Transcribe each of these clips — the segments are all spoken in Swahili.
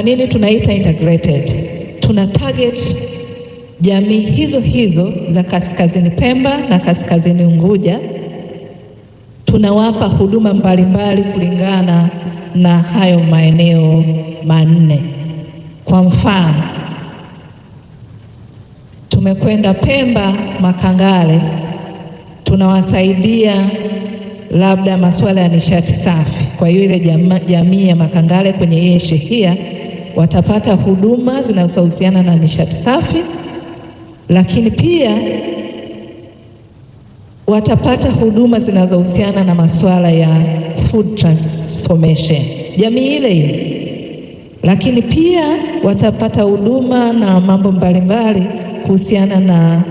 nini tunaita integrated? Tuna target jamii hizo hizo za Kaskazini Pemba na Kaskazini Unguja, tunawapa huduma mbalimbali kulingana na hayo maeneo manne. Kwa mfano, tumekwenda Pemba Makangale, tunawasaidia labda masuala ya nishati safi. Kwa hiyo ile jamii ya Makangale kwenye ile shehia watapata huduma zinazohusiana na nishati safi, lakini pia watapata huduma zinazohusiana na masuala ya food transformation, jamii ile ile. Lakini pia watapata huduma na mambo mbalimbali kuhusiana na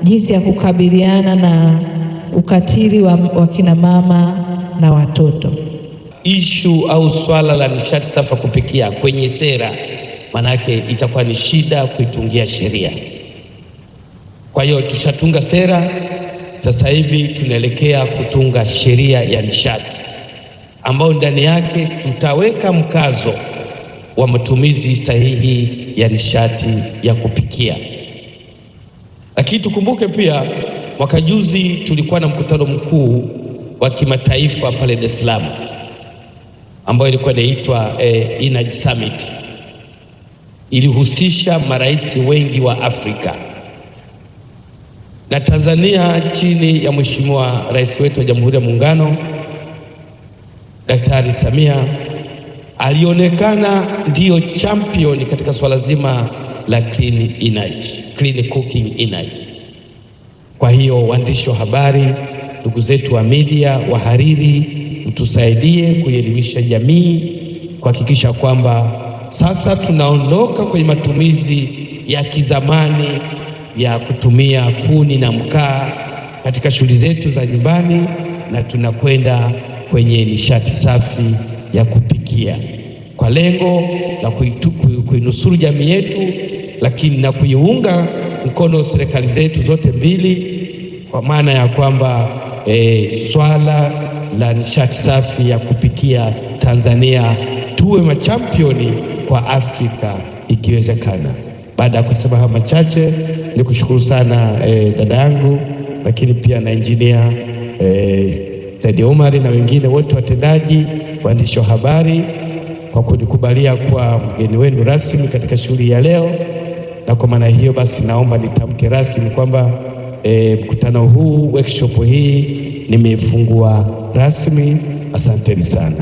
jinsi ya kukabiliana na ukatili wa kina mama na watoto. Ishu au swala la nishati safi kupikia kwenye sera, manake itakuwa ni shida kuitungia sheria. Kwa hiyo tushatunga sera, sasa hivi tunaelekea kutunga sheria ya nishati ambayo ndani yake tutaweka mkazo wa matumizi sahihi ya nishati ya kupikia. Lakini tukumbuke pia mwaka juzi tulikuwa na mkutano mkuu wa kimataifa pale Dar es Salaam ambayo ilikuwa inaitwa Energy Summit. Ilihusisha marais wengi wa Afrika, na Tanzania chini ya Mheshimiwa Rais wetu wa Jamhuri ya Muungano Daktari Samia alionekana ndiyo champion katika swala zima la clean energy, clean cooking energy. Kwa hiyo waandishi wa habari, ndugu zetu wa media, wahariri, mtusaidie kuelimisha jamii kuhakikisha kwamba sasa tunaondoka kwenye matumizi ya kizamani ya kutumia kuni na mkaa katika shughuli zetu za nyumbani, na tunakwenda kwenye nishati safi ya kupikia kwa lengo la kuinusuru jamii yetu, lakini na kuiunga mkono serikali zetu zote mbili, kwa maana ya kwamba swala la nishati safi ya kupikia Tanzania tuwe machampioni kwa Afrika ikiwezekana. Baada ya kusema haya machache, ni kushukuru sana dada yangu, lakini pia na engineer Said Omar na wengine wote watendaji, waandishi wa habari, kwa kunikubalia kuwa mgeni wenu rasmi katika shughuli ya leo. Na kwa maana hiyo basi naomba nitamke rasmi kwamba mkutano huu, workshop hii nimeifungua rasmi. Asanteni sana.